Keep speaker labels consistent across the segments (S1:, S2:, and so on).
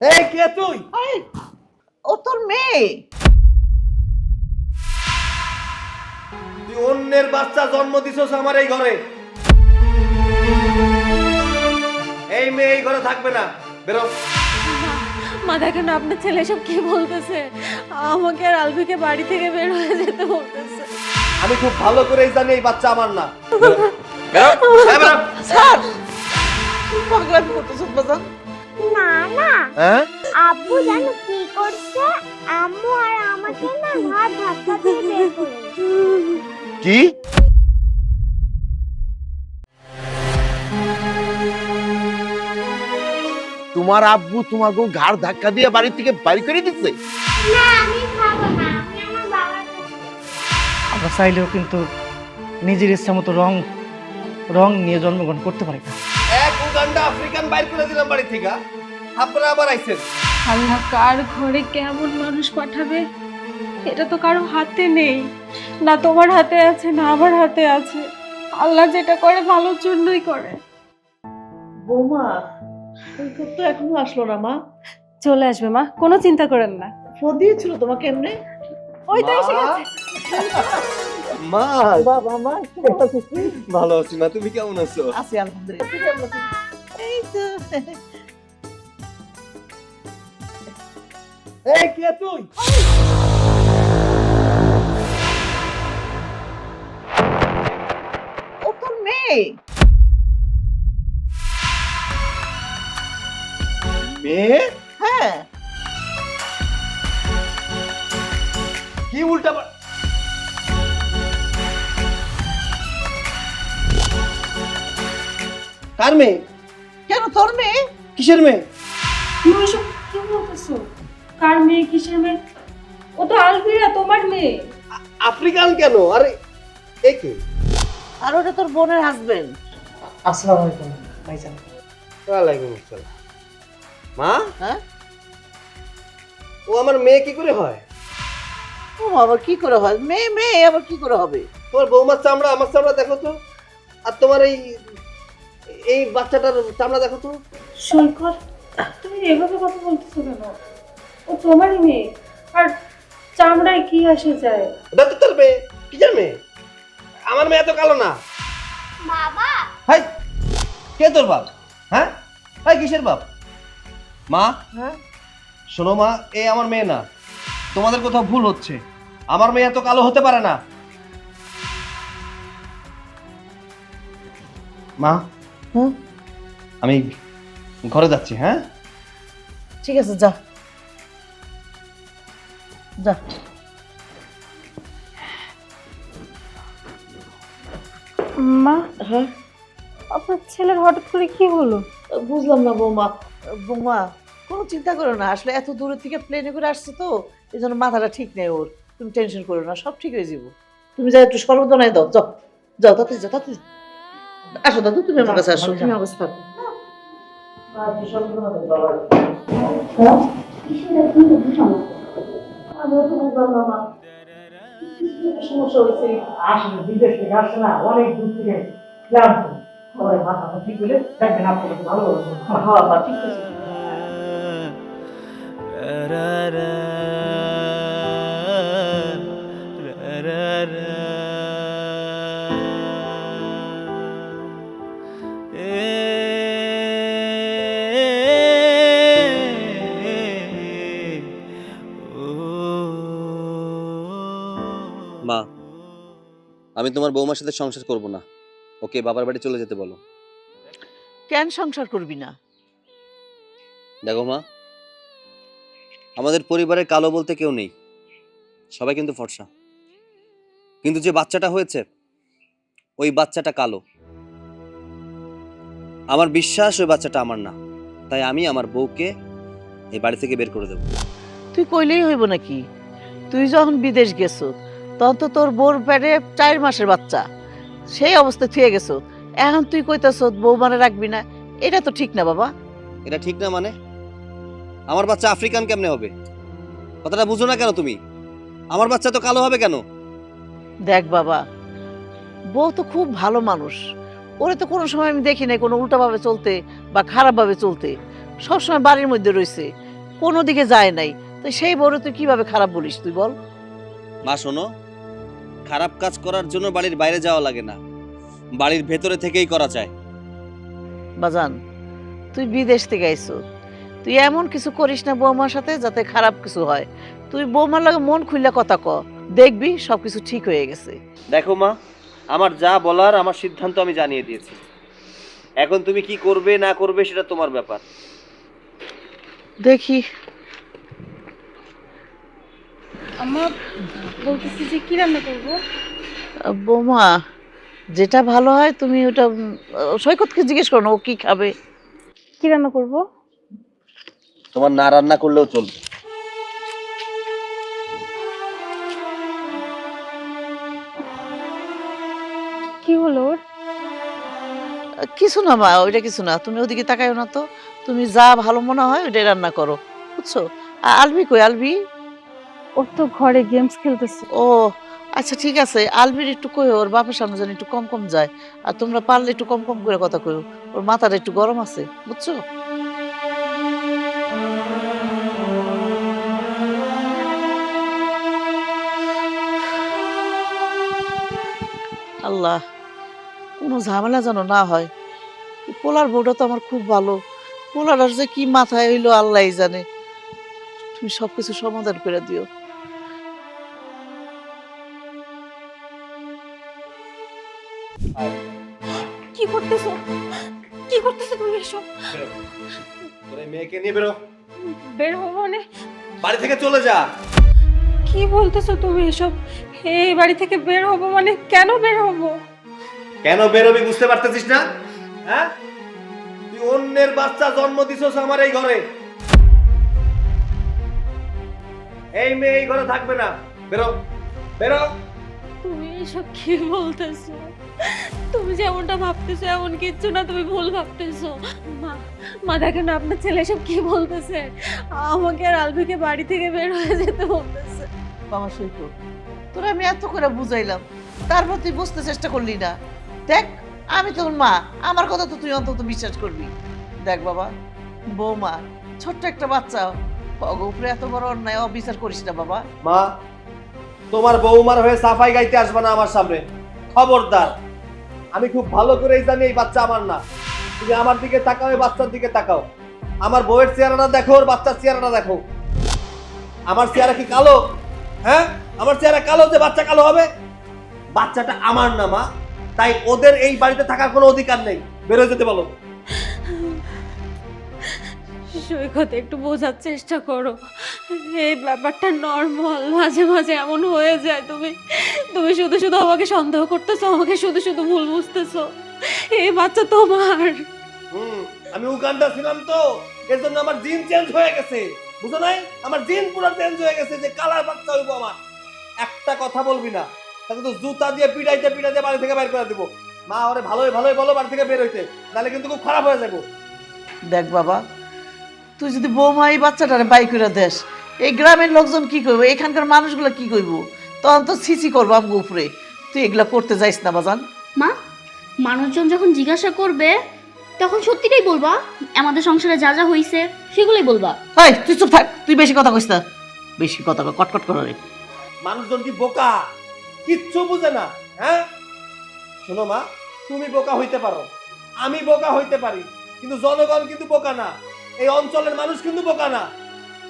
S1: এই কে তুই?
S2: ও তোর মেয়ে।
S1: তুই অন্যের বাচ্চা জন্ম দিছস আমার এই ঘরে। এই মেয়ে এই ঘরে থাকবে না, বেরো।
S3: মা দেখেন না আপনার ছেলে সব কি বলতেছে, আমাকে আর আলভিকে বাড়ি থেকে বের হয়ে যেতে বলতেছে।
S1: আমি খুব ভালো করেই জানি এই বাচ্চা আমার না। বেরো, বেরো, এই বেরো।
S2: স্যার তুই পাগলামি করতেছিস বাজান?
S4: না না,
S1: হ্যাঁ?
S4: আব্বু জানো কি করছে? আম্মু আর আমাকে না ঘাট ধাক্কা দিয়ে বের করে দিয়েছে।
S1: কি?
S5: তোমার আব্বু তোমাকে ঘাড় ধাক্কা দিয়ে বাড়ি থেকে বাড়ি করে দিচ্ছে?
S4: না আমি খাবো না, আমি আমার বাবার কাছে।
S6: আমরা চাইলেও কিন্তু নিজের ইচ্ছা মতো রং নিয়ে জন্মগ্রহণ করতে পারি না।
S1: এক উগান্ডা আফ্রিকান বাইর করে দিলাম বাড়ি থেকে, আপনারা আবার আইছেন।
S3: আল্লাহ কার ঘরে কেমন মানুষ পাঠাবে এটা তো কারো হাতে নেই, না তোমার হাতে আছে না আমার হাতে আছে। আল্লাহ যেটা করে ভালোর জন্যই করে।
S2: বৌমা তুই তো এখনো আসলো না মা?
S3: চলে আসবে মা, কোনো চিন্তা করেন না।
S2: ফোন দিয়েছিল তোমাকে এমনি?
S3: ওই তো এসে গেছে।
S1: মা,
S2: বাবা মা
S1: ভালো আছি মা, তুমি কেমন আছো?
S2: আছি আলহামদুলিল্লাহ। তুই কেমন আছিস? এই তো।
S1: এই কে তুই?
S2: ও তোর মেয়ে।
S1: মেয়ে?
S2: হ্যাঁ
S1: কি উল্টা কার মেয়ে?
S2: কেন তোর মেয়ে?
S1: কিসের মেয়ে?
S3: তুমি এসব কি বলতেছো? কার মেয়ে কিসের মেয়ে? ও তো আলভিরা, তোমার মেয়ে।
S1: আফ্রিকান কেন? আরে এ কে?
S2: আর ওটা তোর বোনের হাজবেন্ড।
S6: আসসালামু আলাইকুম ভাইজান।
S1: ওয়ালাইকুম আসসালাম। মা,
S2: হ্যাঁ
S1: ও আমার মেয়ে কি করে হয়?
S2: ও আবার কি করে হয়? মেয়ে মেয়ে আবার কি করে হবে?
S1: তোমার বৌমার চামড়া আমার চামড়া দেখো তো, আর তোমার এই এই বাচ্চাটার চামড়া দেখো তো।
S3: সৈকত, তুমি এভাবে কথা বলতেছো কেন? ও তোমারই মেয়ে, আর চামড়ায় কি আসে যায়?
S1: ওটা তো তোর মেয়ে। কিসের মেয়ে? আমার মেয়ে এত কালো না।
S4: বাবা
S1: হাই, কে তোর বাপ? হ্যাঁ, হাই কিসের বাপ? মা,
S2: হ্যাঁ
S1: শোনো মা, এ আমার মেয়ে না, তোমাদের কোথাও ভুল হচ্ছে। আমার মেয়ে এত কালো হতে পারে না। মা,
S2: হ্যাঁ
S1: আমি ঘরে যাচ্ছি। হ্যাঁ,
S2: ঠিক আছে যা যা।
S3: মা,
S2: হ্যাঁ
S3: আপনার ছেলের হঠাৎ করে কি হলো?
S2: বুঝলাম না বৌমা। বৌমা কোনো চিন্তা করো না, আসলে এত দূরের থেকে প্লেনে করে আসছে তো এই জন্য মাথাটা ঠিক নেই ওর। তুমি টেনশন করো না, সব ঠিক হয়ে যাবো। তুমি যা একটু সর্বদনায় দাও, যাও যাও তাতে যাও তাতে। আসো দাদু, তুমি আমার কাছে আসো, তুমি আমার কাছে থাকো। সমস্যা হয়েছে।
S6: আসলে বিদেশ থেকে আসছে না, অনেক দূর থেকে ক্লান্ত। পরে মাথাটা ঠিক হলে দেখবেন আপনাকে ভালো হবে।
S2: হ্যাঁ হ্যাঁ ঠিক আছে।
S7: মা, আমি তোমার বৌমার সাথে সংসার করব না, ওকে বাবার বাড়ি চলে যেতে বলো।
S2: কেন সংসার করবি না?
S7: দেখো মা, আমাদের পরিবারে কালো বলতে কেউ নেই, সবাই কিন্তু ফর্সা। কিন্তু যে বাচ্চাটা হয়েছে ওই বাচ্চাটা কালো। আমার বিশ্বাস ওই বাচ্চাটা আমার না, তাই আমি আমার বউকে এই বাড়ি থেকে বের করে দেবো।
S2: তুই কইলেই হইব নাকি? তুই যখন বিদেশ গেছো তখন তো তোর বোর পেটে 4 মাসের বাচ্চা, সেই অবস্থায় থুয়ে গেছো। এখন তুই কইতাছ বউ মানে রাখবি না, এটা তো ঠিক না বাবা।
S7: এটা ঠিক না মানে? আমার বাচ্চা আফ্রিকান কেমনে হবে? কথাটা বুঝো না কেন তুমি? আমার বাচ্চা তো কালো হবে কেন?
S2: দেখ বাবা, বউ তো খুব ভালো মানুষ, ওরে তো কোনো সময় আমি দেখি নাই কোনো উল্টাভাবে চলতে বা খারাপভাবে চলতে। সবসময় বাড়ির মধ্যে রয়েছে, কোনো দিকে যায় নাই, তো সেই বউরে তুই কিভাবে খারাপ বলিস তুই বল?
S7: মা শোনো, খারাপ কাজ করার জন্য বাড়ির বাইরে যাওয়া লাগে না, বাড়ির ভেতরে থেকেই করা যায়।
S2: বাজান, তুই বিদেশ থেকে আইছো, তুই এমন কিছু করিস না বৌমার সাথে যাতে খারাপ কিছু হয়। তুই বৌমার লাগে মন খুললে কথা ক, দেখবি সবকিছু ঠিক হয়ে গেছে।
S7: দেখো মা, আমার যা বলার আমার সিদ্ধান্ত আমি জানিয়ে দিয়েছি, এখন তুমি কি করবে না করবে সেটা তোমার ব্যাপার।
S2: দেখি
S3: আম্মা বলতেছি যে কি রান্না করবো?
S2: বৌমা, যেটা ভালো হয় তুমি ওটা সৈকতকে জিজ্ঞেস করো না ও কি খাবে।
S3: কি রান্না করবো?
S7: তোমার না রান্না করলেও চলবে।
S3: কি হলো ওর?
S2: কিছু না মা, ওইটা কিছু না, তুমি ওদিকে তাকাইও না তো, তুমি যা ভালো মনে হয় ওইটাই রান্না করো, বুঝছো? আলবি কই আলবি?
S3: ওর তো ঘরে গেমস খেলতেছে।
S2: ও আচ্ছা ঠিক আছে, আলবির একটু কই ওর বাপের সামনে যেন একটু কম কম যায়, আর তোমরা পারলে একটু কম কম করে কথা কইও, ওর মাথাটা একটু গরম আছে, বুঝছো? আল্লাহ, কোনো ঝামেলা যেন না হয়। পোলার বউটা তো আমার খুব ভালো, পোলার যে কি মাথায় হইলো আল্লাহই জানে। তুমি সবকিছু সমাধান করে দিও।
S3: কি করতেছো? কি করতেছো তুমি এসব?
S1: তোর এই মেয়েকে নিয়ে বেরো,
S3: বের হবো মানে?
S1: বাড়ি থেকে চলে যা।
S3: কি বলতেছো তুমি এসব? এই বাড়ি থেকে বের হবো মানে কেন বের হবো?
S1: কেন বেরোবি বুঝতে পারতেছিস না? হ্যাঁ, তুই অন্যের বাচ্চা জন্ম দিছস আমার এই ঘরে, এই মেয়ে এই ঘরে থাকবে না। বেরো বেরো।
S3: তুমি এসব কি বলতেছো? তুমি যেমনটা ভাবতেছো এমন কিচ্ছু না, তুমি ভুল ভাবতেছো। মা, মা দেখেন না আপনার ছেলে এসব কি বলতেছে, আমাকে আর আলভিকে বাড়ি থেকে বের হয়ে যেতে বলতেছে।
S2: বাবা সৈকত, তোরা আমি এত করে বুঝাইলাম, তারপর তুই বুঝতে চেষ্টা করলি না। দেখ, আমি তোর মা, আমার কথা তো তুই অন্তত বিশ্বাস করবি। দেখ বাবা, বৌমা ছোট্ট একটা বাচ্চা, ওর উপরে এত বড় অন্যায় অবিচার করিস না বাবা।
S1: মা, তোমার বৌমার হয়ে সাফাই গাইতে আসবে না আমার সামনে, খবরদার। আমি খুব ভালো করেই জানি এই বাচ্চা আমার না। তুমি আমার দিকে তাকাও, এই বাচ্চার দিকে তাকাও। আমার বউয়ের চেহারাটা দেখো, ওর বাচ্চার চেহারাটা দেখো। আমার চেহারা কি কালো? হ্যাঁ, আমার চেহারা কালো যে বাচ্চা কালো হবে? বাচ্চাটা আমার না মা, তাই ওদের এই বাড়িতে থাকার কোনো অধিকার নেই। বের হয়ে যেতে বলো।
S3: সৈকত, একটু বোঝার চেষ্টা করো, এই ব্যাপারটা নর্মাল, মাঝে মাঝে এমন হয়ে যায়। তুমি তুমি শুধু শুধু আমাকে সন্দেহ করতেছো, আমাকে শুধু শুধু ভুল বুঝতেছো। এই বাচ্চা তোমার।
S1: আমি উগান্ডা ছিলাম তো, এর জন্য আমার জিন চেঞ্জ হয়ে গেছে, বুঝো নাই? আমার জিন পুরো চেঞ্জ হয়ে গেছে যে কালার বাচ্চা হইবো আমার। একটা কথা বলবি না, তাকে তো জুতা দিয়ে পিটাইতে পিটাইতে বাড়ি থেকে বের করে দেবো। মা, ওরে ভালোই ভালোই বলো বাড়ি থেকে বের হইতে, নাহলে কিন্তু খুব খারাপ হয়ে যাবো।
S2: দেখ বাবা, তুই যদি বৌমা এই বাচ্চাটারে বাই করে দেস, এই গ্রামের লোকজন কি করবো, এখানকার মানুষগুলো কি করবো, তখন তো ছিচি করবো আমগো উপরে। তুই এগুলা করতে যাইস না বাজান।
S8: মা, মানুষজন যখন জিজ্ঞাসা করবে তখন সত্যিটাই বলবা, আমাদের সংসারে যা যা হইছে সেগুলোই বলবা।
S2: হাই, তুই চুপ থাক, তুই বেশি কথা কইস না, বেশি কথা কয়, কটকট করে রে।
S1: মানুষজন কি বোকা? কিচ্ছু বুঝে না। হ্যাঁ, শোনো মা, তুমি বোকা হইতে পারো, আমি বোকা হইতে পারি, কিন্তু জনগণ কিন্তু বোকা না, এই অঞ্চলের মানুষ কিন্তু বোকা না।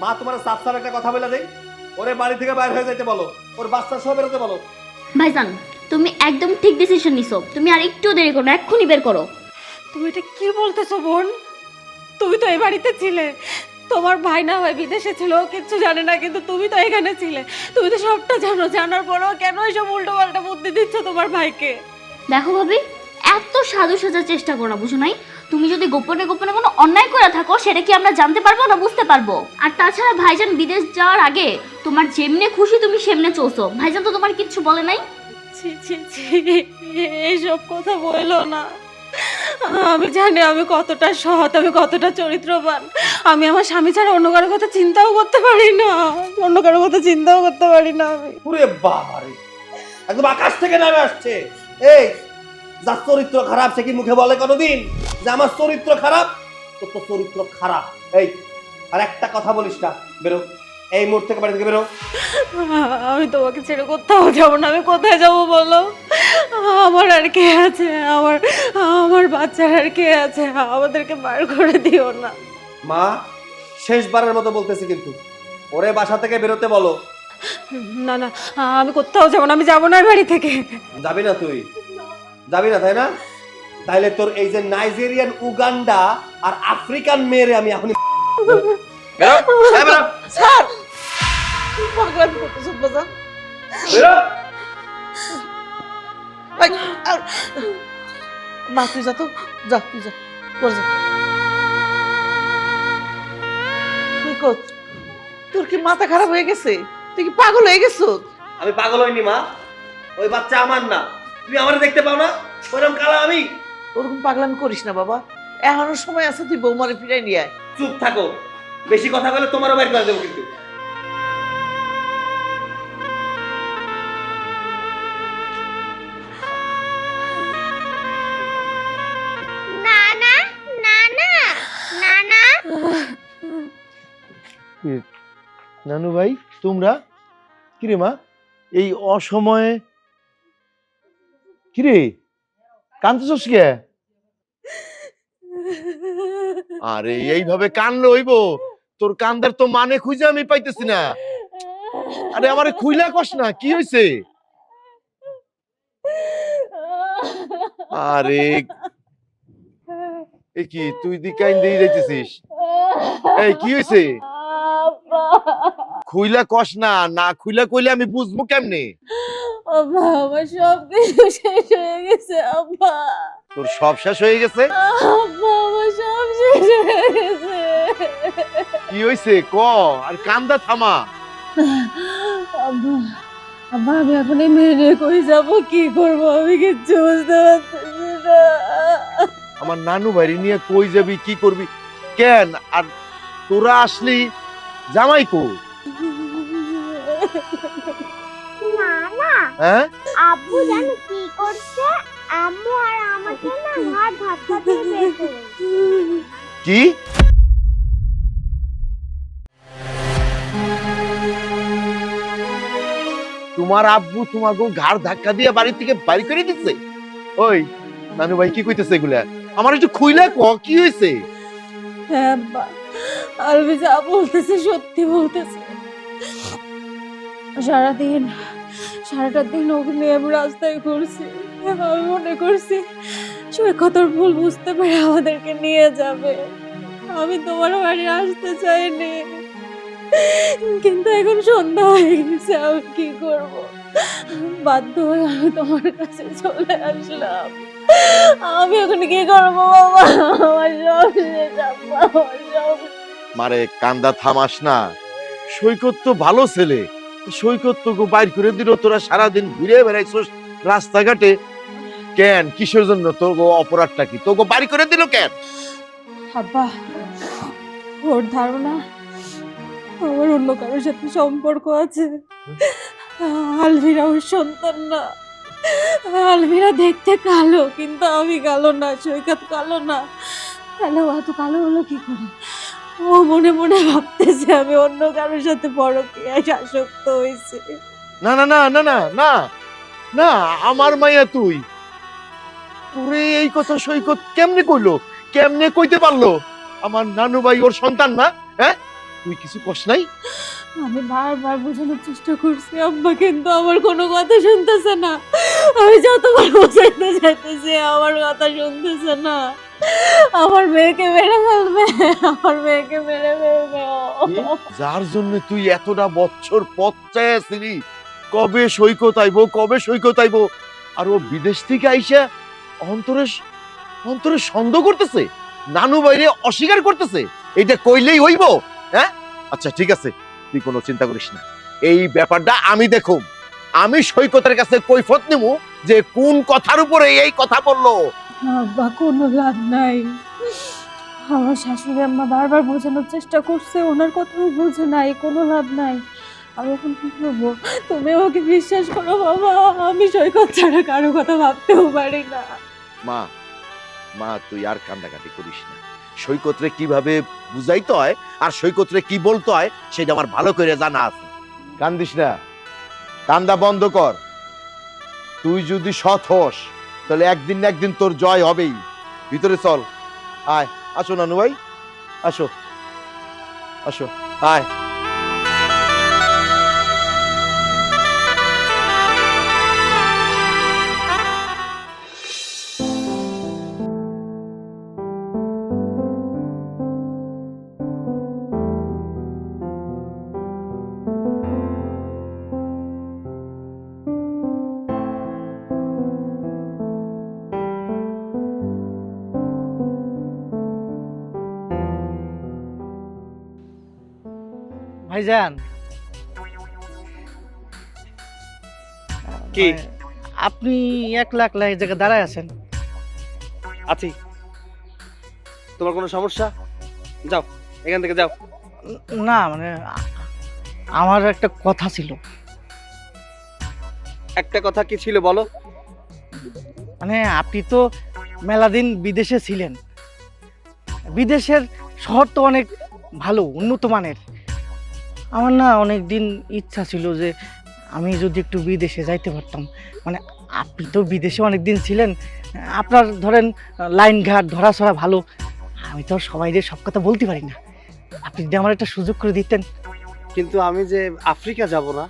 S1: মা, তোমার সাফ সাফ একটা কথা বলে দেই, ওরে বাড়ি থেকে বাইরে হয়ে যেতে বলো, ওর বাচ্চা সহ বেরোতে বলো।
S8: ভাইজান, তুমি একদম ঠিক ডিসিশন নিছো, তুমি আর একটু দেরি করো না, এক্ষুনি বের করো।
S3: তুমি এটা কি বলতেছো বোন? তুমি তো এই বাড়িতে ছিলে, তোমার ভাই না হয় বিদেশে ছিল, ও কিচ্ছু জানে না, কিন্তু তুমি তো এখানে ছিলে, তুমি তো সবটা জানো। জানার পরেও কেন এসব উল্টো পাল্টা বুদ্ধি দিচ্ছ তোমার ভাইকে?
S8: দেখো ভাবি, এত সাধু সাজার চেষ্টা করো না, বুঝো নাই? তুমি যদি গোপনে গোপনে কোনো অন্যায় করে থাকো, সেটা কি আমরা জানতে পারবো না বুঝতে পারবো? আর তাছাড়া ভাইজান বিদেশ যাওয়ার আগে তোমার যেমনে খুশি তুমি সেমনে চলছো, ভাইজান তো তোমার কিচ্ছু বলে নাই।
S3: ছি ছি ছি, এইসব কথা বললো না। আমি জানি আমি কতটা সৎ, আমি কতটা চরিত্রবান। আমি আমার স্বামী ছাড়া অন্য কারোর কথা চিন্তাও করতে পারি না, অন্য কারোর কথা চিন্তাও করতে পারি না আমি।
S1: ওরে বাবারে, একদম আকাশ থেকে নামে আসছে। এই যার চরিত্র খারাপ সে কি মুখে বলে কোনোদিন যে আমার চরিত্র খারাপ? তো তোর চরিত্র খারাপ। এই আর একটা কথা বলিস না, বেরো এই মুহূর্তে থেকে বাড়ি থেকে বেরো।
S3: আমি তোমাকে ছেড়ে কোথাও যাবো না। আমি কোথায় যাবো বলো? আমার আর কে আছে? আমার আমার বাচ্চার আর কে আছে? আমাদেরকে বার করে দিও না।
S1: মা, শেষবারের মতো বলতেছি কিন্তু ওরে বাসা থেকে বেরোতে বলো।
S3: না না, আমি কোথাও যাবো না। আমি যাবো না এই বাড়ি থেকে।
S1: যাবি না তুই? যাবি না তাই না? তাইলে তোর এই যে নাইজেরিয়ান, উগান্ডা আর আফ্রিকান মেয়েরে আমি এখনই বেরো, এই বেরো,
S2: স্যার কি পাগলামি করতেছেন বাজান?
S1: বেরো।
S2: এই, আর- মা তুই যা তো, যা তুই যা, তোর যা। সৈকত, তোর কি মাথা খারাপ হয়ে গেছে? তুই কি পাগল হয়ে গেছো?
S1: আমি পাগল হইনি মা, ওই বাচ্চা আমার না। তুমি আমার দেখতে পাও না ওরকম কালা আমি?
S2: ওরকম পাগলামি করিস না বাবা, এখনো সময় আছে, তুই বৌমারে ফিরাই নিয়ে আয়।
S1: চুপ থাকো, বেশি কথা বলে তোমারও বাইর করে দেবো কিন্তু।
S4: না না না না না না
S5: নানু ভাই, তোমরা কিরে মা এই অসময়ে? কিরে কান্দতেছস কে? আরে এইভাবে কানলে হইব? তোর কান্দার তো মানে খুঁজে আমি পাইতেছি না। আরে আমারে খুইলা কস না, কি হইছে? আরে এ কি তুই দি কাইন্দেই যাইতেছিস? এই কি হইছে? খুইলা কস না, না খুইলা কইলে আমি বুঝবো কেমনে?
S3: আব্বা, আমার সব কিছু শেষ হয়ে গেছে আব্বা।
S5: তোর সব শেষ হয়ে গেছে?
S3: আব্বা, আমার সব শেষ হয়ে গেছে।
S5: কি হইছে ক, আর কান্দা থামা।
S3: আব্বা, আব্বা, আমি এখন এই মেয়ে নিয়ে কই যাবো, কি করবো আমি কিচ্ছু বুঝতে পারতেছি না।
S5: আমার নানু বাড়ি নিয়ে কই যাবি, কি করবি? কেন আর তোরা আসলি জামাই কো?
S4: না না
S5: হ্যাঁ
S4: আব্বু জানো কি করছে? আম্মু আর আমাকে না ঘাড় ধাক্কা দিয়ে বের করেছে।
S5: কি? তোমার আব্বু তোমাকে ঘাড় ধাক্কা দিয়ে বাড়ি থেকে বাড়ি করে দিচ্ছে? ওই নানু ভাই কি কইতেছে এগুলা? আমার একটু খুইলা ক, কি হয়েছে?
S3: হ্যাঁ আব্বা, আলবি যা বলতেছে সত্যি বলতেছে। সারাটা দিন ওকে নিয়ে আমি রাস্তায় ঘুরছি। আমি মনে করছি সৈকতর ভুল বুঝতে পেরে আমাদেরকে নিয়ে যাবে। আমি তোমার বাড়ি আসতে চাইনি, কিন্তু এখন সন্ধ্যা হয়ে গেছে, আমি কি করব? বাধ্য হয়ে আমি তোমার কাছে চলে আসলাম। আমি এখন কি করবো বাবা? আমার সব শেষ আব্বা, আমার সব।
S5: মারে কান্দা থামাস না, সৈকত তো ভালো ছেলে। সৈকত তোকে বাইর করে দিল, তোরা সারাদিন ঘুরে বেড়াইছস রাস্তাঘাটে। কেন, কিসের জন্য? তোকে অপরাধটা কি? তোকে বাড়ি করে দিল কেন?
S3: আব্বা, ওর ধারণা আমার অন্য কারোর সাথে সম্পর্ক আছে। আলভিরা ওর সন্তান না। আলভিরা দেখতে কালো, কিন্তু আমি কালো না, সৈকত কালো না। তাহলে ও এত কালো হলো কি করে? ও মনে মনে ভাবতেছে আমি অন্য কারোর সাথে পরকীয়ায় আসক্ত হয়েছি।
S5: না না না না না না না, আমার মাইয়া তুই, তোরে এই কথা সৈকত কেমনে কইলো? কেমনে কইতে পারলো? আমার নানু ভাই ওর সন্তান না? হ্যাঁ, তুই কিছু কস নাই?
S3: আমি বারবার বোঝানোর চেষ্টা করছি আব্বা, কিন্তু আমার কোনো কথা শুনতেছে না। আমি যতবার বোঝাইতে চাইতেছি আমার কথা শুনতেছে না। আমার মেয়েকে মেরে ফেলবে, আমার মেয়েকে মেরে ফেলবে ও।
S5: যার জন্য তুই এতটা বছর পথ চাইছিলি, কবে সৈকত আইবো, কবে সৈকত আইবো, আর ও বিদেশ থেকে আইসা অন্তরে অন্তরে সন্দেহ করতেছে, নানু বাইরে অস্বীকার করতেছে। এটা কইলেই হইব? হ্যাঁ, আচ্ছা ঠিক আছে, তুই কোনো চিন্তা করিস না। এই ব্যাপারটা আমি দেখুম, আমি সৈকতের কাছে কৈফত নেব যে কোন কথার উপরে এই কথা বললো।
S3: আব্বা, কোনো লাভ নাই। আমার শাশুড়ি আম্মা বারবার বোঝানোর চেষ্টা করছে, ওনার কথাও বোঝে নাই, কোনো লাভ নাই। আমি এখন কি করবো? তুমি ওকে বিশ্বাস করো বাবা, আমি সৈকত ছাড়া কারো কথা ভাবতেও পারি না।
S5: মা, মা তুই আর কান্দাকাটি করিস না। সৈকতরে কিভাবে বুঝাইতে হয় আর সৈকতরে কি বলতে হয় সেটা আমার ভালো করে জানা আছে। কান্দিস না, কান্দা বন্ধ কর। তুই যদি সৎ হস তাহলে একদিন না একদিন তোর জয় হবেই। ভিতরে চল, আয়। আসো নানু ভাই, আসো আসো, আয়।
S6: ভাইজান
S1: কি?
S6: আপনি একলা একলা এই জায়গায় দাঁড়ায় আছেন?
S1: আছি। তোমার কোনো সমস্যা? যাও এখান থেকে, যাও।
S6: না মানে আমার একটা কথা ছিল।
S1: একটা কথা কি ছিল বলো?
S6: মানে আপনি তো মেলা দিন বিদেশে ছিলেন, বিদেশের শহর তো অনেক ভালো, উন্নত মানের। আমার না অনেক দিন ইচ্ছা ছিল যে আমি যদি একটু বিদেশে যাইতে পারতাম। মানে আপনি তো বিদেশে অনেক দিন ছিলেন, আপনার ধরেন লাইন ঘাট ধরাছড়া ভালো। আমি তো সবাইকে সব কথা বলতে পারি না, আপনি যদি আমার একটা সুযোগ করে দিতেন।
S1: কিন্তু আমি যে আফ্রিকা যাব না।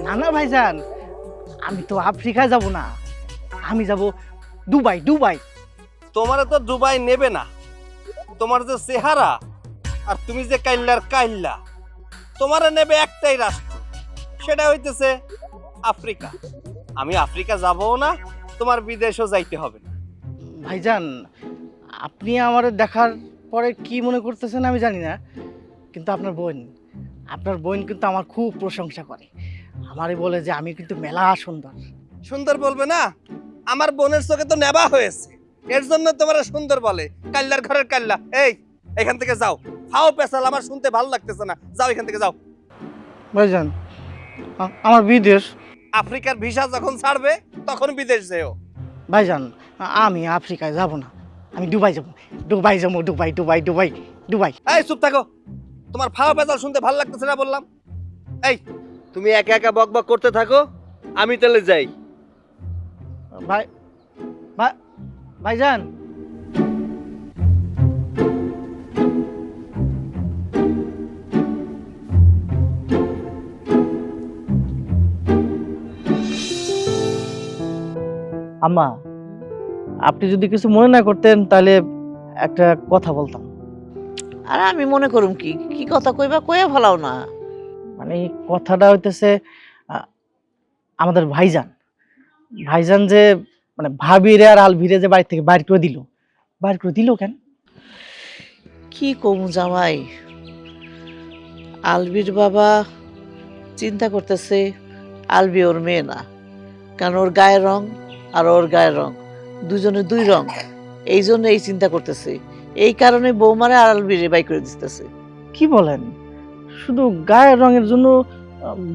S6: না না ভাইজান, আমি তো আফ্রিকায় যাব না, আমি যাব দুবাই। দুবাই
S1: তোমার তো দুবাই নেবে না। তোমার যে চেহারা আর তুমি যে কাইল্লার কাইল্লা, তোমার নেবে একটাই রাষ্ট্র, সেটা হইতেছে আফ্রিকা। আমি আফ্রিকা যাবও না, তোমার বিদেশও যাইতে হবে না।
S6: ভাইজান, আপনি আমার দেখার পরে কি মনে করতেছেন আমি জানি না, কিন্তু আপনার বোন কিন্তু আমার খুব প্রশংসা করে। আমারে বলে যে আমি কিন্তু মেলা সুন্দর।
S1: সুন্দর বলবে না? আমার বোনের চোখে তো নেবা হয়েছে, এর জন্য তোমার সুন্দর বলে। কাল্লার ঘরের কাল্লা। এই, এখান থেকে যাও। ফাও পেছাল আমার শুনতে ভালো লাগতেছে না, যাও এখান থেকে, যাও।
S6: ভাইজান, আমার বিদেশ।
S1: আফ্রিকার ভিসা যখন ছাড়বে তখন বিদেশ যেও।
S6: ভাইজান, আমি আফ্রিকায় যাব না, আমি দুবাই যাব। দুবাই যাবো, দুবাই দুবাই দুবাই দুবাই।
S1: এই চুপ থাকো, তোমার ফাও পেছাল শুনতে ভালো লাগতেছে না বললাম। এই, তুমি একা একা বক বক করতে থাকো, আমি তাহলে যাই।
S6: ভাই ভাইজান, আম্মা, আপনি যদি কিছু মনে না করতেন তাহলে একটা কথা বলতাম।
S2: আর আমি মনে করুম কি কি কথা কইবা, কইয়া ভালাও না।
S6: মানে এই কথাটা হইতেছে আমাদের ভাইজান যে মানে ভাবিরে আর আলভিরে যে বাড়ি থেকে বাইর করে দিল কেন?
S2: কি কমু জামাই, আলবির বাবা চিন্তা করতেছে আলবি ওর মেয়ে না, কারণ ওর গায়ের রং আর ওর গায়ের রং দুজনের দুই রং। এই জন্য এই চিন্তা করতেছে, এই কারণে বৌমারে আর আলবিরে বাই করে দিতেছে।
S6: কি বলেন? শুধু গায়ের রঙের জন্য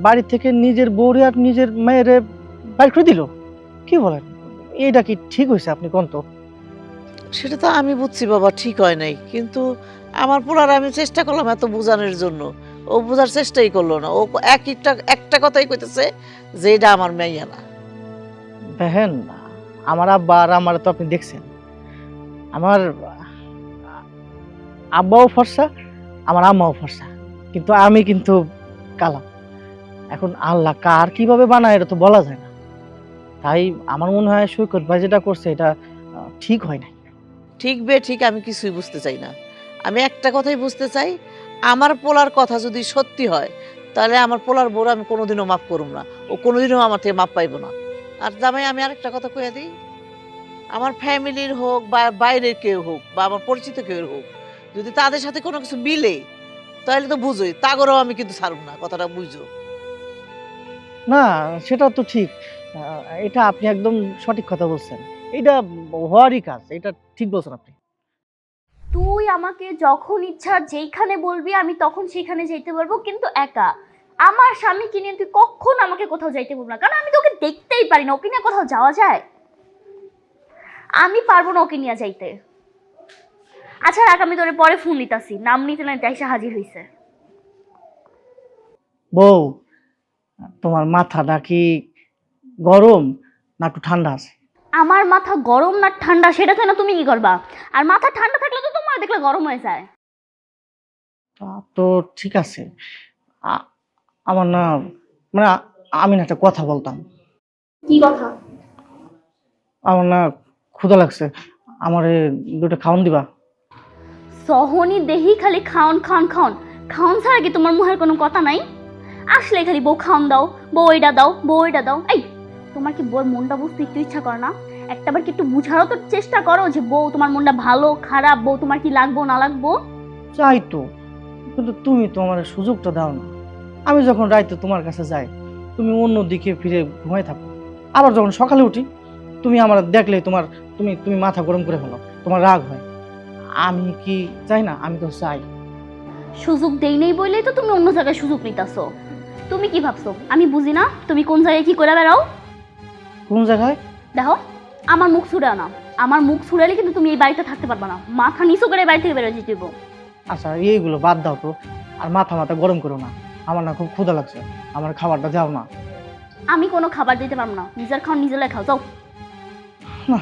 S6: বাড়ি থেকে নিজের বউরে আর নিজের মেয়েরে বাইর করে দিল? কি বলেন? এইটা কি ঠিক হয়েছে? আপনি কোন তো।
S2: সেটা তো আমি বুঝছি বাবা, ঠিক হয় নাই, কিন্তু আমার পোলার আমি চেষ্টা করলাম এত বোঝানোর জন্য, ও বোঝার চেষ্টাই করলো না। ও একটা কথাই কইতেছে যে এটা আমার মেয়ে না।
S6: দেখেন, আমার আব্বা আর আমার তো আপনি দেখছেন, আমার আব্বাও ফর্সা, আমার আম্মাও ফর্সা, কিন্তু আমি কিন্তু কালা। এখন আল্লাহ কার কিভাবে বানায় এটা তো বলা যায় না। তাই আমার মনে হয় সৈকত ভাই যেটা করছে এটা ঠিক হয় না।
S2: ঠিক ঠিক আমি কিছুই বুঝতে চাই না। আমি একটা কথাই বুঝতে চাই, আমার পোলার কথা যদি সত্যি হয় তাহলে আমার পোলার বউর আমি কোনোদিনও মাফ করুম না, ও কোনোদিনও আমার থেকে মাপ পাইব না। আর জামাই, আমি আরেকটা কথা কইয়া দিই, আমার ফ্যামিলির হোক বা বাইরের কেউ হোক বা আমার পরিচিত কেউ হোক, যদি তাদের সাথে কোনো কিছু মিলে তাহলে তো বুঝোই, তাগরও আমি কিন্তু ছাড়ব না, কথাটা বুঝো।
S6: না, সেটা তো ঠিক। এটা আপনি একদম সঠিক কথা বলছেন, এটা হওয়ারই কাজ, এটা ঠিক বলছেন আপনি।
S8: তুই আমাকে যখন ইচ্ছা যেইখানে বলবি আমি তখন সেখানে যেতে পারবো, কিন্তু একা। আমার স্বামীকে নিয়ে তুই কখন আমাকে কোথাও যাইতে বলবো না, কারণ আমি তো ওকে দেখতেই পারি না। ওকে নিয়ে কোথাও যাওয়া যায়? আমি পারবো না ওকে নিয়ে যাইতে। আচ্ছা রাখ, আমি তোরে পরে ফোন দিতাছি। নাম নিতে না এসে হাজির হইছে।
S6: বউ, তোমার মাথাটা কি গরম না একটু ঠান্ডা আছে?
S8: আমার মাথা গরম না ঠান্ডা সেটা তো না, তুমি কি করবা? আর মাথা ঠান্ডা থাকলে তো তোমার দেখলে গরম হয়ে যায়।
S6: তা তো ঠিক আছে। আমার না মানে আমি না একটা কথা বলতাম।
S8: কি কথা?
S6: আমার না ক্ষুধা লাগছে, আমারে দুটো খাওন দিবা?
S8: সহনি দেহি খালি খাওন খাওন খাওন খাওন ছাড়া কি তোমার মুখের কোনো কথা নাই? আসলে খালি বউ খাওন দাও, বউ এটা দাও, বউ এটা দাও। এই তোমার কি বউর মনটা বুঝতে একটু ইচ্ছা করে না? একটাবার কি একটু বুঝারও তো চেষ্টা করো যে বউ তোমার মনটা ভালো খারাপ, বউ তোমার কি লাগবো না লাগবো।
S6: চাই তো, কিন্তু তুমি তো আমার সুযোগটা দাও না। আমি যখন রাইতে তোমার কাছে যাই, তুমি অন্য দিকে ফিরে ঘুমাই থাকো। আবার যখন সকালে উঠি, তুমি আমার দেখলে তোমার তুমি তুমি মাথা গরম করে ফেলো, তোমার রাগ হয়। আমি কি চাই না? আমি তো চাই।
S8: সুযোগ দেই নেই বলেই তো তুমি অন্য জায়গায় সুযোগ নিতেছো। তুমি কি ভাবছো আমি বুঝি না তুমি কোন জায়গায় কি করে বেড়াও?
S6: কোন জায়গায়?
S8: দেখো, আমার মুখ ছুড়াও না। আমার মুখ ছুড়ালে কিন্তু তুমি এই বাড়িতে থাকতে পারবে না। মাথা নিচু করে বাড়ি থেকে বেরোয় যেতে দেবো।
S6: আচ্ছা এইগুলো বাদ দাও তো, আর মাথা মাথা গরম করো না। আমার না খুব ক্ষুধা লাগছে, আমার খাবারটা দাও না।
S8: আমি কোনো খাবার দিতে পারবো না, নিজের খাও নিজেরাই খাও, যাও।
S6: না,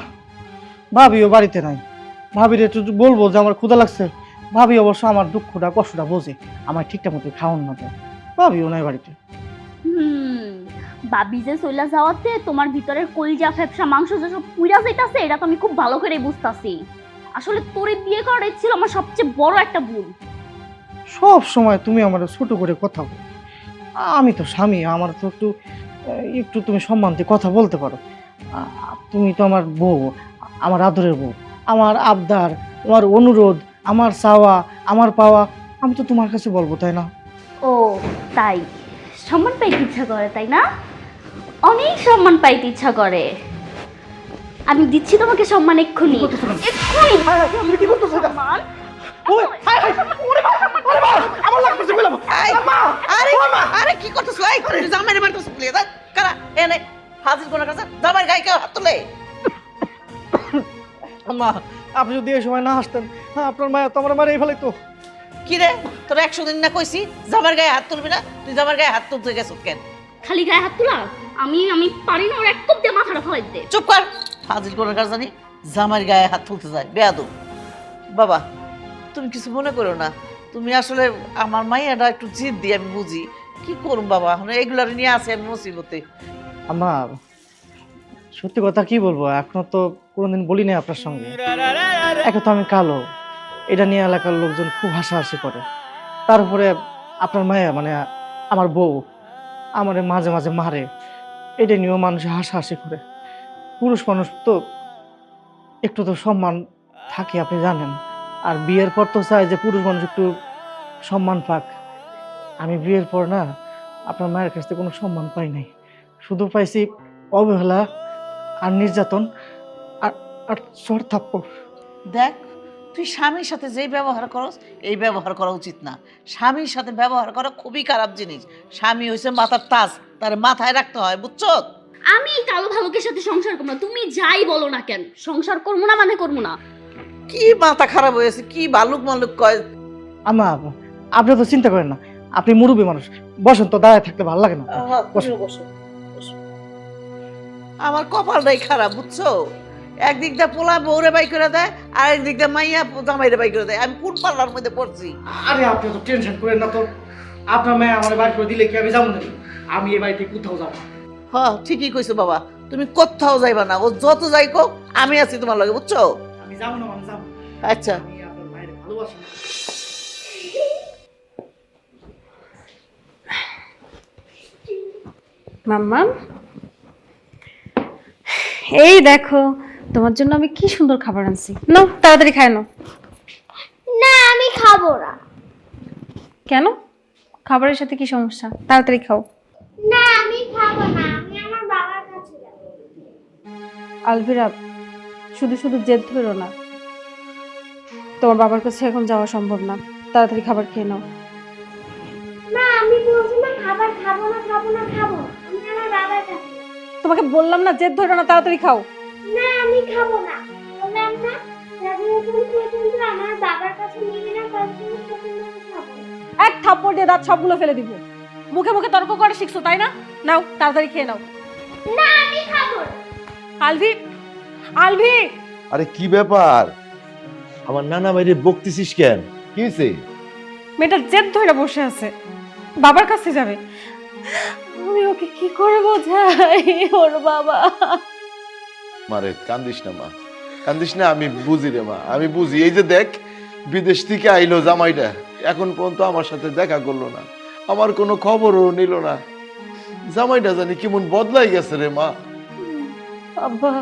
S6: ভাবিও বাড়িতে নাই। ভাবির একটু বলবো যে আমার ক্ষুধা লাগছে। ভাবি অবশ্য আমার দুঃখটা কষ্টটা বোঝে, আমার ঠিকঠাক মতো খাওয়ান না দেয়। ভাবিও নাই বাড়িতে।
S8: বাবি যে চইলা যাওয়াতে তোমার ভিতরের কলিজা ফ্যাপসা মাংস যেসব পুইরা যাইতাছে এটা তো আমি খুব ভালো করে বুঝতাছি। আসলে তোরে বিয়ে করার ছিল আমার সবচেয়ে বড় একটা ভুল।
S6: সব সময় তুমি আমার ছোট করে কথা বলো। আমি তো স্বামী, আমার তো একটু একটু তুমি সম্মান দিয়ে কথা বলতে পারো। তুমি তো আমার বউ, আমার আদরের বউ। আমার আবদার, আমার অনুরোধ, আমার চাওয়া, আমার পাওয়া আমি তো তোমার কাছে বলবো, তাই না?
S8: ও তাই, সম্মান পাইতে ইচ্ছা করে তাই না? অনেক সম্মান পাইতে ইচ্ছা করে। আমি দিচ্ছি তোমাকে সম্মান এক্ষুনি এক্ষুনি। সম্মান?
S2: আরে কি করতেছ? এই করে জামাইরে মারতেছ বলে দা কারা এনে হাজির কোন কাছে জামাইর গায়ে কেউ হাত তুলে?
S6: মা, আপনি যদি এই সময় না আসতেন, আপনার মায়া তো আমার মারে ফেলাইতো।
S2: কি রে, তোর 100 দিন না কইছি জামাইর গায়ে হাত তুলবি না? তুই জামাইর গায়ে হাত তুলতে গেছ কেন?
S8: খালি গায়ে হাত তোলা? আমি আমি পারি না, ওর এক কোপ দিয়ে মাথাটা ফেলাই দে।
S2: চুপ কর। হাজির কোন কাছে জানি জামাইর গায়ে হাত তুলতে যায়, বেয়াদব। বাবা তুমি কিছু মনে করো না, তুমি আসলে আমার মাইয়াটা একটু জিদ দিয়ে আমি বুঝি। কি করব বাবা, এগুলার নিয়ে আসে আমি মুসিবতে।
S6: আমার সত্যি কথা কি বলবো, এখনো তো কোনোদিন বলি নাই আপনার সঙ্গে। একে তো আমি কালো, এটা নিয়ে এলাকার লোকজন খুব হাসাহাসি করে। তার উপরে আপনার মায়া মানে আমার বউ আমারে মাঝে মাঝে মারে, এটা নিয়েও মানুষ হাসাহাসি করে। পুরুষ মানুষ তো একটু তো সম্মান থাকে, আপনি জানেন। আর বিয়ের পর তো চাই যে পুরুষ মানুষ একটু সম্মান পাক। আমি বিয়ের পর না আপনার মায়ের কাছ থেকে কোনো সম্মান পাই নাই, শুধু পাইছি অবহেলা আর নির্যাতন আর আর চর থাপ্পড়।
S2: দেখ, তুই স্বামীর সাথে যেই ব্যবহার করস এই ব্যবহার করা উচিত না। স্বামীর সাথে ব্যবহার করা খুবই খারাপ জিনিস। স্বামী হইছে মাথার তাজ, তার মাথায় রাখতে হয়, বুঝছো?
S8: আমি কালো ভালুকের সাথে সংসার করবো না, তুমি যাই বলো না কেন। সংসার করবো না মানে করবো না।
S2: কি মাথা খারাপ হয়েছে, কি ভালুক মালুক কয়।
S6: আমা, আপনি তো চিন্তা করেন না, আপনি মুরব্বী মানুষ, বসেন তো, দাঁড়ায় থাকতে ভালো লাগে না। বসো।
S2: আমার কপালটাই খারাপ, বুঝছো? একদিক দিয়ে পোলা বউরে বাই করে দেয়, আর একদিক দিয়ে মাইয়া জামাইরে বাই করে দেয়। আমি কোন পাল্লার মধ্যে পড়ছি?
S6: আরে আপনি তো টেনশন করেন না তো, আপনার মেয়ে আমার বাড়ি করে দিলে কি আমি যাবো না? আমি এই বাড়িতে কোথাও যাবো না।
S2: হ্যাঁ ঠিকই কইছো বাবা, তুমি কোথাও যাইবা না। ও যত যাই কো আমি আছি তোমার লগে, বুঝছো?
S6: আমি যাবো না, মানে যাবো।
S2: আচ্ছা
S6: আমি আপনার মায়ের ভালোবাসি।
S3: মাম্মা, এই দেখো তোমার জন্য আমি কি সুন্দর খাবার আনছি, নাও তাড়াতাড়ি খায় নাও।
S4: না আমি খাবো না।
S3: কেন? খাবারের সাথে কি সমস্যা? তাড়াতাড়ি খাও।
S4: না আমি খাবো না, আমি আমার বাবার কাছে যাবো।
S3: আলভিরা, শুধু শুধু জেদ ধরো না, তোমার বাবার কাছে এখন যাওয়া সম্ভব না। তাড়াতাড়ি খাবার খেয়ে নাও।
S4: না আমি বলছি না খাবার খাবো না, খাবো না, খাবো না। আমি আমার বাবার কাছে যাবো।
S3: তোমাকে বললাম না জেদ ধরো না, তাড়াতাড়ি খাও।
S4: না আমি খাবো না, বললাম না যাবো আমার বাবার কাছে নিবি না তাহলে তোকে মেরে খাবো।
S3: এক থাপ্পড় দিয়ে দাঁত সবগুলো ফেলে দিব। মুখে মুখে তর্ক করে শিখছো তাই না? নাও তাড়াতাড়ি খেয়ে নাও।
S4: না আমি খাবো না।
S3: আলভি, আলভি,
S5: আরে কি ব্যাপার? আমার নানা বাইরে বকতেছিস কেন? কি হয়েছে?
S3: মেয়েটা জেদ ধরে বসে আছে, বাবার কাছে যাবে। আমি ওকে কি করে বোঝাই ওর বাবা?
S5: মারে কান্দিস না মা, কান্দিস না, আমি বুঝি রে মা, আমি বুঝি। এই যে দেখ, বিদেশ থেকে আইলো জামাইটা, এখন পর্যন্ত আমার সাথে দেখা করলো না, আমার কোনো খবরও নিল না। জামাইটা জানি কেমন বদলাই গেছে রে মা।
S3: আব্বা,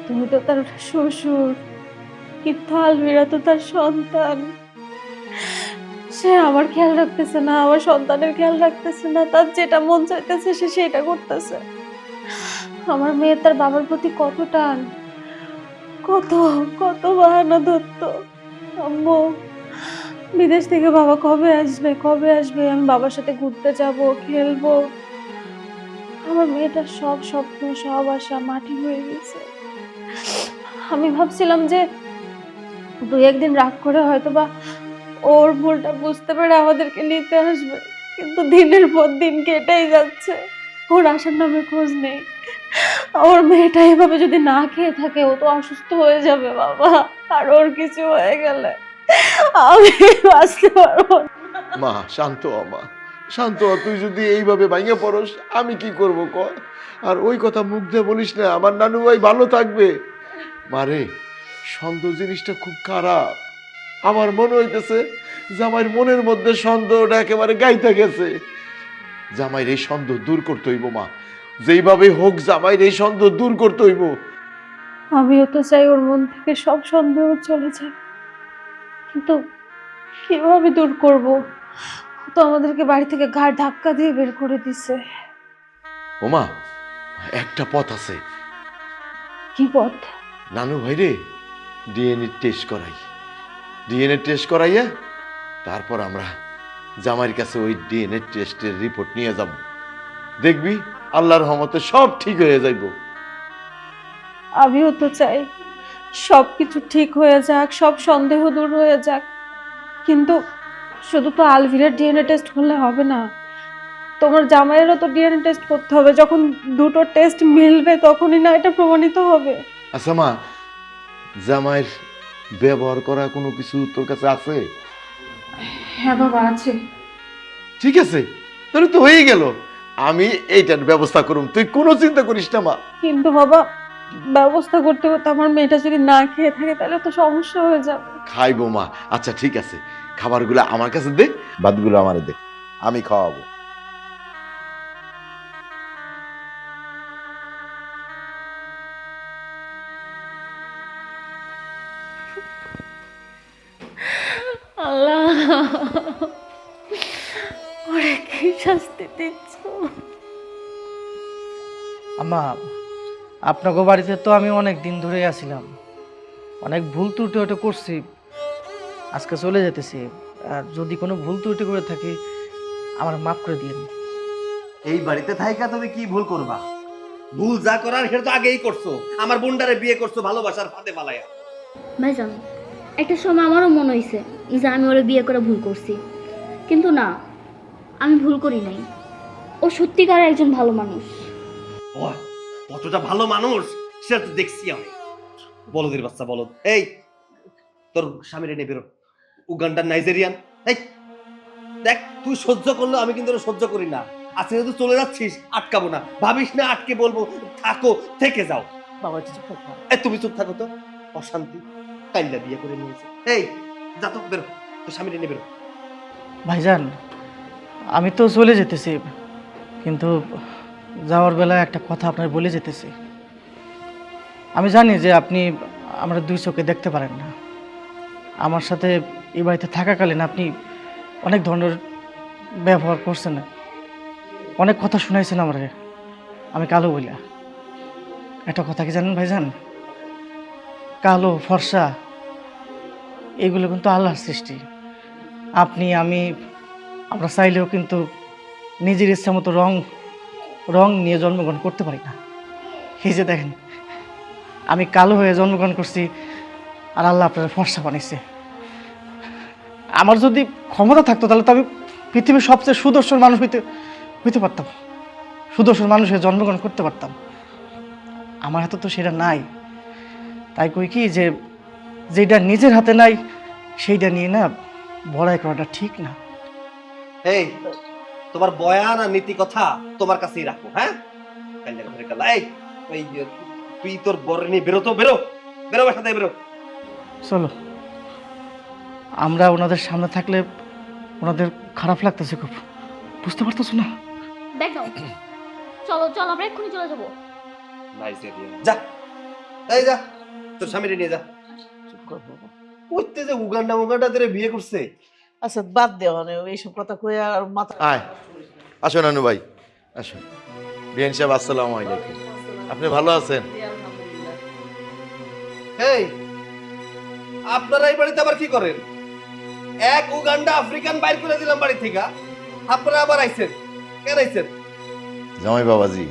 S3: তুমি তো তার শ্বশুর, কিন্তু আলভিরা তো তার সন্তান। সে আমার খেয়াল রাখতেছে না, আমার সন্তানের খেয়াল রাখতেছে না, তার যেটা মন চাইতেছে সে সেটা করতেছে। আমার মেয়ে তার বাবার প্রতি কত টান, কত কত বাহানা ধরতো। আম্মু, বিদেশ থেকে বাবা কবে আসবে, কবে আসবে, আমি বাবার সাথে ঘুরতে যাব, খেলবো। আমার মেয়েটার সব স্বপ্ন, সব আশা মাটি হয়ে গেছে। আমি ভাবছিলাম যে 2-1 দিন রাগ করে হয়তো বা ওর ভুলটা বুঝতে পেরে আমাদেরকে নিতে আসবে, কিন্তু দিনের পর দিন কেটেই যাচ্ছে, ওর আসার নামে খোঁজ নেই। ওর মেয়েটা এভাবে যদি না খেয়ে থাকে, ও তো অসুস্থ হয়ে যাবে বাবা, আর ওর কিছু হয়ে গেলে আমি বাঁচতে পারবো না।
S5: মা শান্ত হ, মা শান্ত হ। তুই যদি এইভাবে ভাঙে পড়স আমি কি করব ক? আর ওই কথা মুখ দিয়ে বলিস না, আমার নানু ভাই ভালো থাকবে। মারে, সন্দেহ জিনিসটা খুব খারাপ। আমার মনে হইতেছে জামাইয়ের মনের মধ্যে সন্দেহটা একেবারে গাইতে গেছে। জামাইয়ের এই সন্দেহ দূর করতে হইব মা, যেইভাবে হোক জামাইয়ের এই সন্দেহ দূর করতে হইব।
S3: আমিও তো চাই ওর মন থেকে সব সন্দেহ চলে যায়, কিন্তু কিভাবে দূর করব? ও তো আমাদেরকে বাড়ি থেকে ঘাড় ধাক্কা দিয়ে বের করে দিছে।
S5: ওমা, একটা পথ আছে।
S3: কি পথ?
S5: নানু ভাইরে ডিএনএ টেস্ট করাই, ডিএনএ টেস্ট করাইয়া তারপর আমরা জামাইয়ের কাছে ওই ডিএনএ টেস্টের রিপোর্ট নিয়ে যাব। দেখবি আল্লাহর রহমতে সব ঠিক হয়ে যাইব।
S3: আমিও তো চাই সব কিছু ঠিক হয়ে যাক, সব সন্দেহ দূর হয়ে যাক, কিন্তু শুধু তো আলভিরার ডিএনএ টেস্ট করলে হবে না, তোমার জামাইয়েরও তো ডিএনএ টেস্ট করতে হবে। যখন দুটো টেস্ট মিলবে তখনই না এটা প্রমাণিত হবে।
S5: আচ্ছা মা, জামাইয়ের ব্যবহার করা কোনো কিছু তোর কাছে আছে?
S3: হ্যাঁ বাবা, আছে।
S5: ঠিক আছে, তাহলে তো হয়ে গেল। আমি এইটার ব্যবস্থা করুম, তুই কোনো চিন্তা করিস না মা।
S3: কিন্তু বাবা, ব্যবস্থা করতে করতে আমার মেয়েটা যদি না খেয়ে থাকে তাহলে তো সমস্যা হয়ে যাবে।
S5: খাইবো মা। আচ্ছা ঠিক আছে, খাবারগুলো আমার কাছে দে, ভাতগুলো আমারে দে, আমি খাওয়াবো।
S3: আল্লাহ, ওরে কি শাস্তি দিচ্ছ?
S6: আম্মা, আপনাকে বাড়িতে তো আমি অনেক দিন ধরেই আছিলাম, অনেক ভুল ত্রুটি হয়তো করছি, আজকে চলে যেতেছি। আর যদি কোনো ভুল ত্রুটি করে থাকি আমার মাফ করে দিন।
S1: এই বাড়িতে থাইকা তুমি কি ভুল করবা? ভুল যা করার সেটা তো আগেই করছো। আমার বোনটারে বিয়ে করছো ভালোবাসার ফাঁদে পালাইয়া।
S8: ভাইজান, একটা সময় আমারও মনে হয়েছে যে আমি ওরে বিয়ে করে ভুল করছি, কিন্তু না, আমি ভুল করি নাই। ও সত্যিকার একজন ভালো মানুষ।
S1: ও কতটা ভালো মানুষ সেটা তো দেখছি আমি। বলদের বাচ্চা বলদ। এই তোর স্বামীরে নিয়ে বেরো, উগান্ডার নাইজেরিয়ান। এই দেখ, তুই সহ্য করলো, আমি কিন্তু ওটা সহ্য করি না। আজকে যদি চলে যাচ্ছিস আটকাবো না, ভাবিস না আটকে বলবো থাকো, থেকে যাও।
S2: বাবা কিছু করতে হবে।
S1: এই তুমি চুপ থাকো তো, অশান্তি। কাইল্লা বিয়ে করে নিয়েছে। এই যা তো, বেরো, তোর স্বামীরে নিয়ে বেরো।
S6: ভাইজান, আমি তো চলে যেতেছি, কিন্তু যাওয়ার বেলায় একটা কথা আপনার বলে যেতেছি। আমি জানি যে আপনি আমরা দুই চোখে দেখতে পারেন না। আমার সাথে এই বাড়িতে থাকাকালীন আপনি অনেক ধরনের ব্যবহার করছেন, অনেক কথা শুনাইছেন আমারে, আমি কালো বইলা। একটা কথা কি জানেন ভাইজান, কালো ফর্সা এগুলো কিন্তু আল্লাহর সৃষ্টি। আপনি আমি আমরা চাইলেও কিন্তু নিজের ইচ্ছা মতো রং নিয়ে জন্মগ্রহণ করতে পারি না। এই যে দেখেন, আমি কালো হয়ে জন্মগ্রহণ করছি, আর আল্লাহ আপনার ফর্সা বানিয়েছে। আমার যদি ক্ষমতা থাকতো তাহলে তো আমি পৃথিবীর সবচেয়ে সুদর্শন মানুষ হইতে পারতাম, সুদর্শন মানুষের জন্মগ্রহণ করতে পারতাম। আমার হাতে তো সেটা নাই। তাই কই কি যে যেটা নিজের হাতে নাই সেইটা নিয়ে না বড়াই করাটা ঠিক না।
S1: এই তোমার বয়ান আর নীতি কথা তোমার কাছেই রাখো, হ্যাঁ? এই ওই যে, তুই তোর বর নিয়ে বেরো তো, বেরো বেরো, বাসা থেকে বেরো।
S6: চলো, আমরা ওনাদের সামনে থাকলে ওনাদের খারাপ লাগতেছে খুব, বুঝতে পারতেছো না?
S8: দেখ দাও, চলো চলো আমরা এক্ষুনি চলে যাবো।
S1: যা, এই যা, তোর স্বামীরে নিয়ে যা। করতে যে উগান্ডা মুগান্ডা ধরে বিয়ে করছে।
S2: আচ্ছা বাদ দেওয়া মানে এইসব কথা কয়ে আর মাথা।
S5: আয়, আসো নানু ভাই, আসো। বিয়ান সাহেব, আসসালামু আলাইকুম। আপনি ভালো আছেন?
S1: এই আপনারা এই বাড়িতে আবার কি করেন? এক উগান্ডা আফ্রিকান বাইর করে দিলাম বাড়ি থেকে, আপনারা আবার আইছেন কেন? আইছেন
S5: জামাই বাবাজি,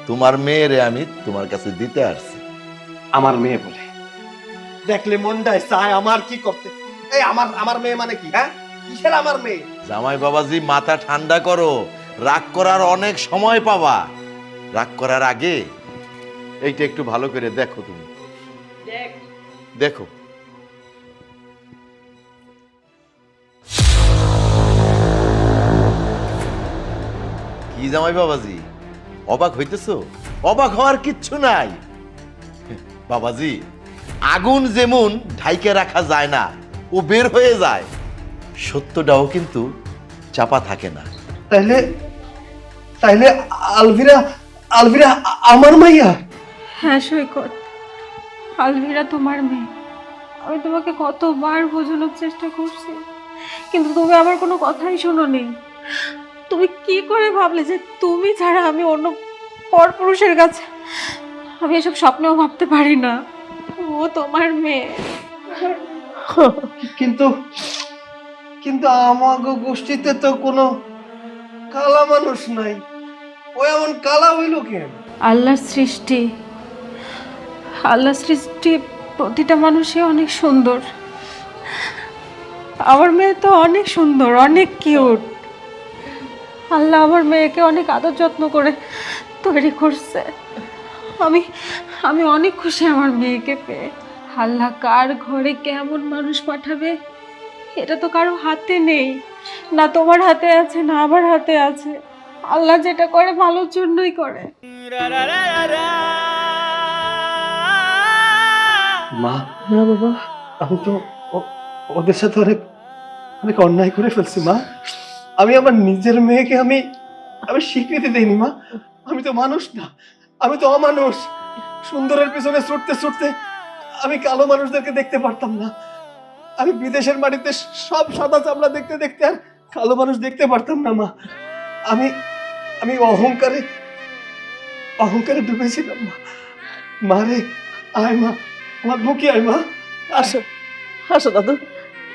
S5: তোমার মেয়েরে আমি তোমার কাছে দিতে আসছি।
S1: আমার মেয়ে বলে দেখলে মনটায় চায় আমার কি করতে। এই আমার মেয়ে মানে কি? হ্যাঁ, কিসের আমার মেয়ে?
S5: জামাই বাবাজি, মাথা ঠান্ডা করো, রাগ করার অনেক সময় পাবা। রাগ করার আগে এইটা একটু ভালো করে দেখো। তুমি দেখো, কি জামাই বাবাজি, অবাক হইতেছো? অবাক হওয়ার কিচ্ছু নাই বাবাজি। আগুন যেমন ঢাইকে রাখা যায় না, ও বের হয়ে যায়, সত্যটাও কিন্তু চাপা থাকে না।
S1: তাইলে তাইলে আলভিরা আলভিরা আমার মাইয়া?
S3: হ্যাঁ সৈকত, আলভিরা তোমার মেয়ে। আমি তোমাকে কতবার বোঝানোর চেষ্টা করছি, কিন্তু তুমি আমার কোনো কথাই শোনোনি। তুমি কি করে ভাবলে যে তুমি ছাড়া আমি অন্য পরপুরুষের কাছে? আমি এসব স্বপ্নেও ভাবতে পারি না। ও তোমার মেয়ে।
S1: কিন্তু কিন্তু আমাগো গোষ্ঠীতে তো কোনো কালা মানুষ নাই। ও এমন কালা হইল কেন?
S3: আল্লাহর সৃষ্টি, আল্লাহর সৃষ্টি প্রতিটা মানুষই অনেক সুন্দর। আমার মেয়ে তো অনেক সুন্দর, অনেক কিউট। আল্লাহ আমার মেয়েকে অনেক আদর যত্ন করে তৈরি করছে। আমি আমি অনেক খুশি আমার মেয়েকে পেয়ে। আল্লাহ কার ঘরে কেমন মানুষ পাঠাবে এটা তো কারো হাতে নেই, না তোমার হাতে আছে না আমার হাতে আছে। আল্লাহ যেটা করে ভালোর জন্যই করে।
S1: মা, না বাবা, আমি তো ওদের সাথে অনেক অনেক অন্যায় করে ফেলছি মা। আমি আমার নিজের মেয়েকে আমি স্বীকৃতি দেইনি মা। আমি তো মানুষ না, আমি তো অমানুষ। সুন্দরের পিছনে ছুটতে ছুটতে আমি কালো মানুষদেরকে দেখতে পারতাম না। আমি বিদেশের মাটিতে সব সাদা চামড়া দেখতে দেখতে আর কালো মানুষ দেখতে পারতাম না মা। আমি আমি অহংকারে ডুবেছিলাম মা। মারে, আয় মা, আমার বুকে আয় মা।
S2: আসো আসো দাদু,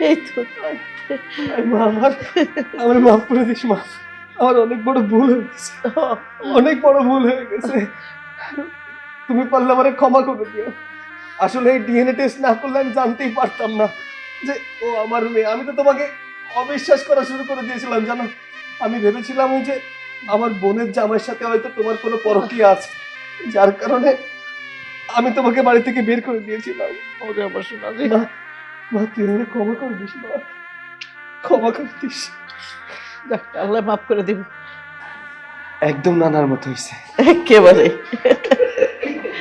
S2: এই তো।
S1: আয় মা, আমার মাফ করে দিস মা। আমার অনেক বড় ভুল হয়ে গেছে, অনেক বড় ভুল হয়ে গেছে। তুমি পারলে আমারে ক্ষমা করে দিও। আসলে এই ডিএনএ টেস্ট না করলে আমি জানতেই পারতাম না যে ও আমার মেয়ে। আমি তো তোমাকে অবিশ্বাস করা শুরু করে দিয়েছিলাম জানো। আমি ভেবেছিলাম ওই যে আমার বোনের জামাইয়ের সাথে হয়তো তোমার কোনো পরকীয়া আছে, যার কারণে আমি তোমাকে বাড়ি থেকে বের করে দিয়েছিলাম।
S2: ওরে আমার শোনা রে।
S1: মা, মা তুই আমাকে ক্ষমা করে দিস মা, ক্ষমা করে দিস।
S2: যাক, আল্লাহ মাফ করে দিব।
S1: একদম নানার মতো হয়েছে
S2: একেবারে।
S9: এ